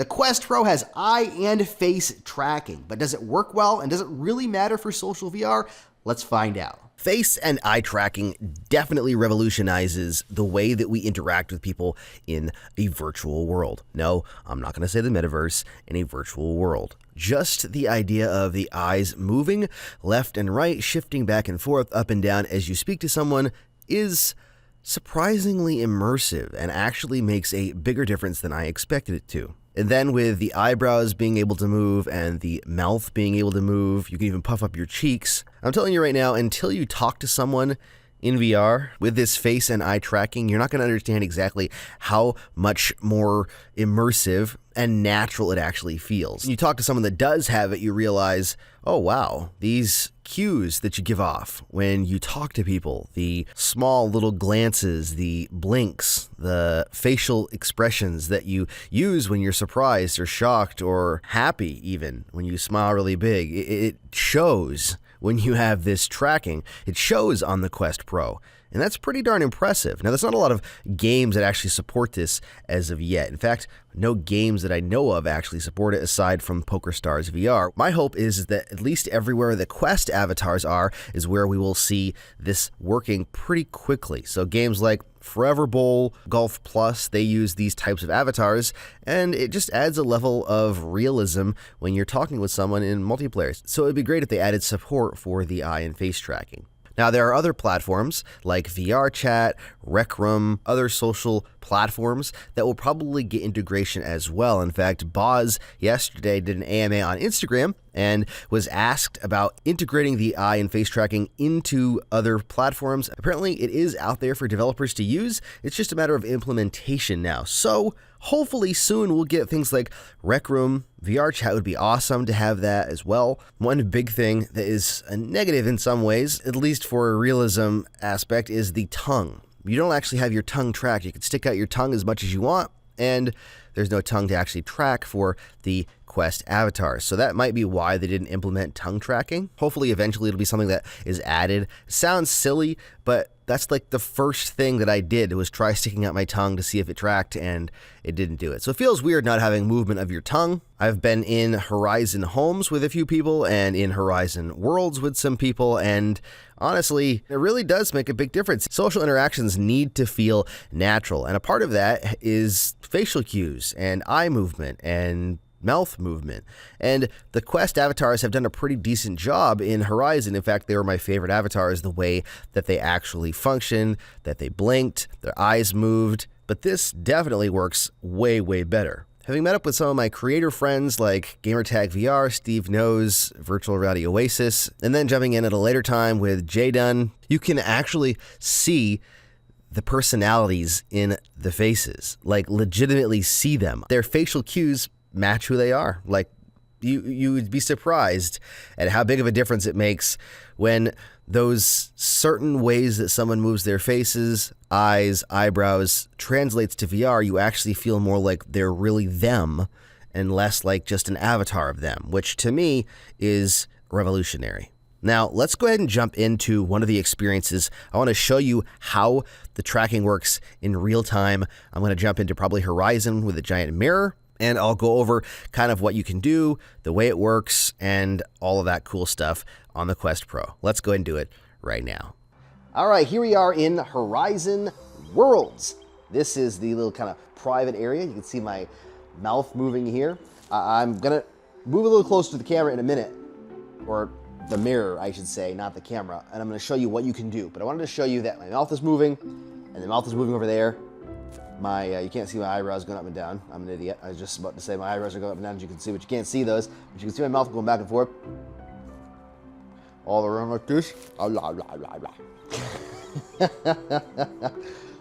The Quest Pro has eye and face tracking, but does it work well and does it really matter for social VR? Let's find out. Face and eye tracking definitely revolutionizes the way that we interact with people in a virtual world. No, I'm not going to say the metaverse, in a virtual world. Just the idea of the eyes moving left and right, shifting back and forth, up and down as you speak to someone is surprisingly immersive and actually makes a bigger difference than I expected it to. And then with the eyebrows being able to move and the mouth being able to move, you can even puff up your cheeks. I'm telling you right now, until you talk to someone in VR with this face and eye tracking, you're not going to understand exactly how much more immersive and natural it actually feels. When you talk to someone that does have it, you realize, oh wow, these cues that you give off when you talk to people, the small little glances, the blinks, the facial expressions that you use when you're surprised or shocked or happy, even when you smile really big, it shows when you have this tracking. It shows on the Quest Pro. And that's pretty darn impressive. Now, there's not a lot of games that actually support this as of yet. In fact, no games that I know of actually support it aside from PokerStars VR. My hope is that at least everywhere the Quest avatars are is where we will see this working pretty quickly. So games like Forever Bowl, Golf Plus, they use these types of avatars, and it just adds a level of realism when you're talking with someone in multiplayer. So it'd be great if they added support for the eye and face tracking. Now, there are other platforms like VRChat, Rec Room, other social platforms that will probably get integration as well. In fact, Boz yesterday did an AMA on Instagram and was asked about integrating the eye and face tracking into other platforms. Apparently, it is out there for developers to use. It's just a matter of implementation now. So hopefully soon we'll get things like Rec Room. VRChat would be awesome to have that as well. One big thing that is a negative in some ways, at least for a realism aspect, is the tongue. You don't actually have your tongue tracked. You can stick out your tongue as much as you want, and there's no tongue to actually track for the Quest avatars. So that might be why they didn't implement tongue tracking. Hopefully, eventually it'll be something that is added. It sounds silly, but that's like the first thing that I did was try sticking out my tongue to see if it tracked, and it didn't do it. So it feels weird not having movement of your tongue. I've been in Horizon Homes with a few people and in Horizon Worlds with some people, and honestly, it really does make a big difference. Social interactions need to feel natural, and a part of that is facial cues and eye movement and mouth movement. And the Quest avatars have done a pretty decent job in Horizon. In fact, they were my favorite avatars, the way that they actually function, that they blinked, their eyes moved. But this definitely works way, way better. Having met up with some of my creator friends like Gamertag VR, Steve Knows, Virtual Reality Oasis, and then jumping in at a later time with J-Dun, you can actually see the personalities in the faces, like legitimately see them. Their facial cues match who they are. Like you would be surprised at how big of a difference it makes when those certain ways that someone moves their faces, eyes, eyebrows translates to VR. You actually feel more like they're really them and less like just an avatar of them, which to me is revolutionary. Now, let's go ahead and jump into one of the experiences. I want to show you how the tracking works in real time. I'm going to jump into probably Horizon with a giant mirror, and I'll go over kind of what you can do, the way it works, and all of that cool stuff on the Quest Pro. Let's go ahead and do it right now. All right, here we are in Horizon Worlds. This is the little kind of private area. You can see my mouth moving here. I'm going to move a little closer to the camera in a minute, or the mirror, I should say, not the camera, and I'm going to show you what you can do. But I wanted to show you that my mouth is moving, and the mouth is moving over there. You can't see my eyebrows going up and down. I'm an idiot. I was just about to say my eyebrows are going up and down, as you can see, but you can't see those. But you can see my mouth going back and forth. All around like this.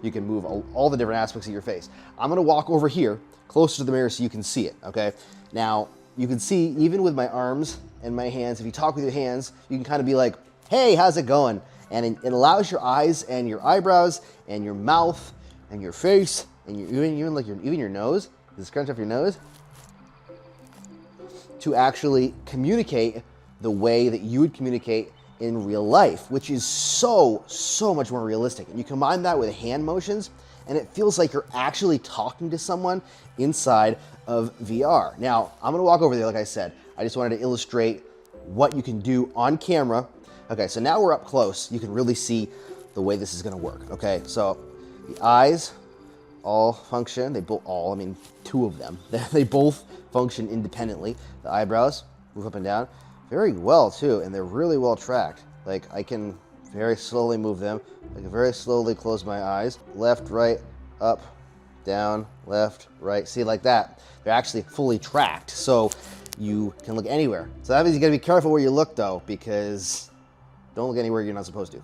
You can move all the different aspects of your face. I'm going to walk over here, closer to the mirror so you can see it, okay? Now, you can see, even with my arms and my hands, if you talk with your hands, you can kind of be like, hey, how's it going? And it allows your eyes and your eyebrows and your mouth and your face and even your nose, the scrunch of your nose, to actually communicate the way that you would communicate in real life, which is so much more realistic. And you combine that with hand motions, and it feels like you're actually talking to someone inside of VR. Now, I'm gonna walk over there, like I said. I just wanted to illustrate what you can do on camera. Okay, so now we're up close. You can really see the way this is gonna work. Okay, so the eyes all function. They both all, I mean, two of them. They both function independently. The eyebrows move up and down very well too, and they're really well tracked. Like I can very slowly move them. I can very slowly close my eyes. Left, right, up, down, left, right. See, like that. They're actually fully tracked, so you can look anywhere. So that means you gotta be careful where you look though, because don't look anywhere you're not supposed to.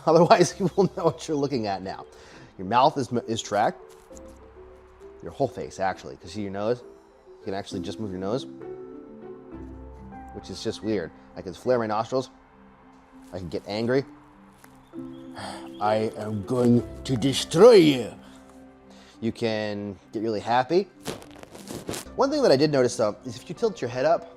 Otherwise, you will know what you're looking at now. Your mouth is tracked. Your whole face, actually. Because see your nose? You can actually just move your nose, which is just weird. I can flare my nostrils. I can get angry. I am going to destroy you. You can get really happy. One thing that I did notice though is if you tilt your head up,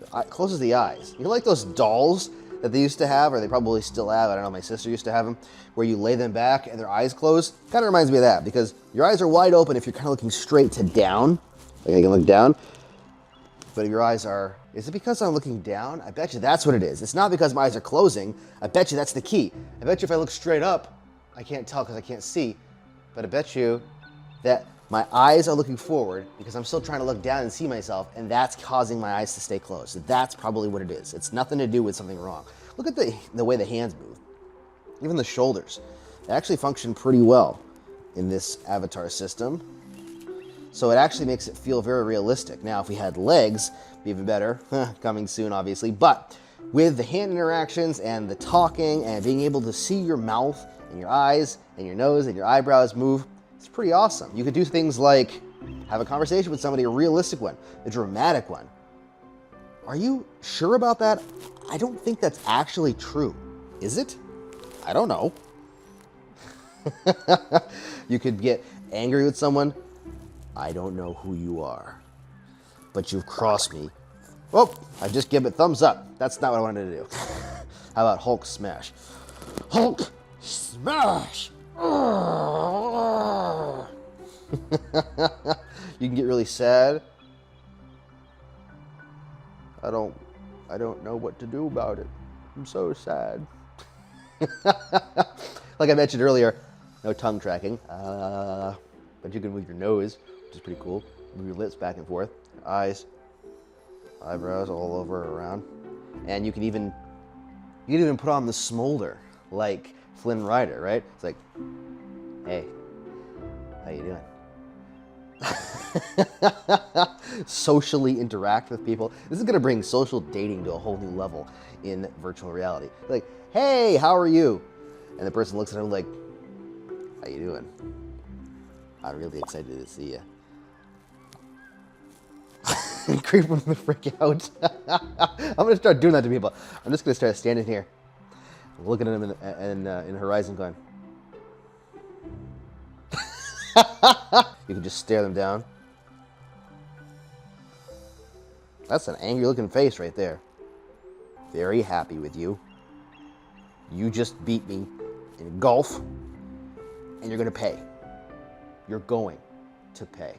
it closes the eyes. You know, like those dolls that they used to have, or they probably still have. I don't know, my sister used to have them, where you lay them back and their eyes close. Kind of reminds me of that, because your eyes are wide open if you're kind of looking straight to down. Like I can look down, but if your eyes are, is it because I'm looking down? I bet you that's what it is. It's not because my eyes are closing. I bet you that's the key. I bet you if I look straight up, I can't tell because I can't see, but I bet you that my eyes are looking forward because I'm still trying to look down and see myself, and that's causing my eyes to stay closed. So that's probably what it is. It's nothing to do with something wrong. Look at the way the hands move. Even the shoulders. They actually function pretty well in this avatar system. So it actually makes it feel very realistic. Now, if we had legs, it'd be even better. Coming soon, obviously. But with the hand interactions and the talking and being able to see your mouth and your eyes and your nose and your eyebrows move, it's pretty awesome. You could do things like have a conversation with somebody, a realistic one, a dramatic one. Are you sure about that? I don't think that's actually true. Is it? I don't know. You could get angry with someone. I don't know who you are, but you've crossed me. Oh, I just give it thumbs up. That's not what I wanted to do. How about Hulk smash? Hulk smash! You can get really sad. I don't know what to do about it. I'm so sad. Like I mentioned earlier, no tongue tracking, but you can move your nose, which is pretty cool. Move your lips back and forth, eyes, eyebrows all over around, and you can even put on the smolder like Flynn Rider, right? It's like, hey, how you doing? Socially interact with people. This is gonna bring social dating to a whole new level in virtual reality. Like, hey, how are you? And the person looks at him like, how you doing? I'm really excited to see you. Creep them the frick out. I'm gonna start doing that to people. I'm just gonna start standing here, looking at them in the horizon going. You can just stare them down. That's an angry looking face right there. Very happy with you. You just beat me in golf, and you're gonna pay. You're going to pay.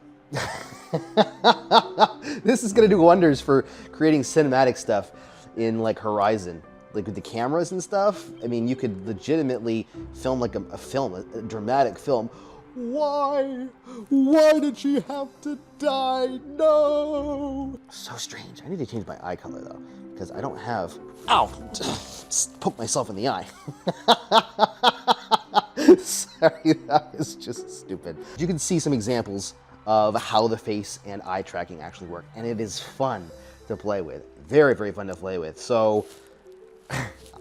This is gonna do wonders for creating cinematic stuff in like Horizon. Like with the cameras and stuff. I mean, you could legitimately film like a film, a dramatic film. Why? Why did she have to die? No! So strange. I need to change my eye color though, because I don't have. Ow! Just poke myself in the eye. Sorry, that is just stupid. You can see some examples of how the face and eye tracking actually work, and it is fun to play with. Very, very fun to play with. So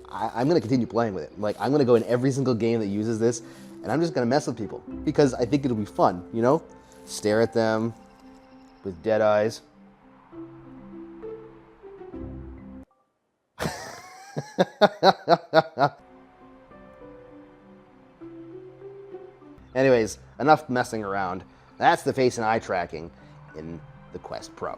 I'm gonna continue playing with it. Like, I'm gonna go in every single game that uses this, and I'm just gonna mess with people because I think it'll be fun, you know? Stare at them with dead eyes. Anyways, enough messing around. That's the face and eye tracking in the Quest Pro.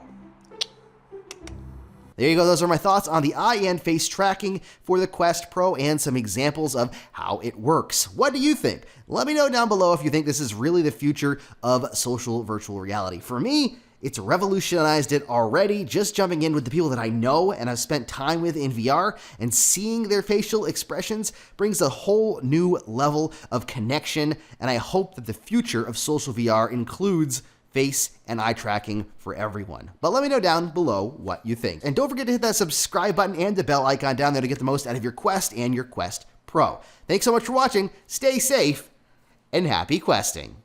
There you go. Those are my thoughts on the eye and face tracking for the Quest Pro and some examples of how it works. What do you think? Let me know down below if you think this is really the future of social virtual reality. For me, it's revolutionized it already. Just jumping in with the people that I know and I've spent time with in VR and seeing their facial expressions brings a whole new level of connection. And I hope that the future of social VR includes face and eye tracking for everyone. But let me know down below what you think. And don't forget to hit that subscribe button and the bell icon down there to get the most out of your Quest and your Quest Pro. Thanks so much for watching. Stay safe and happy questing.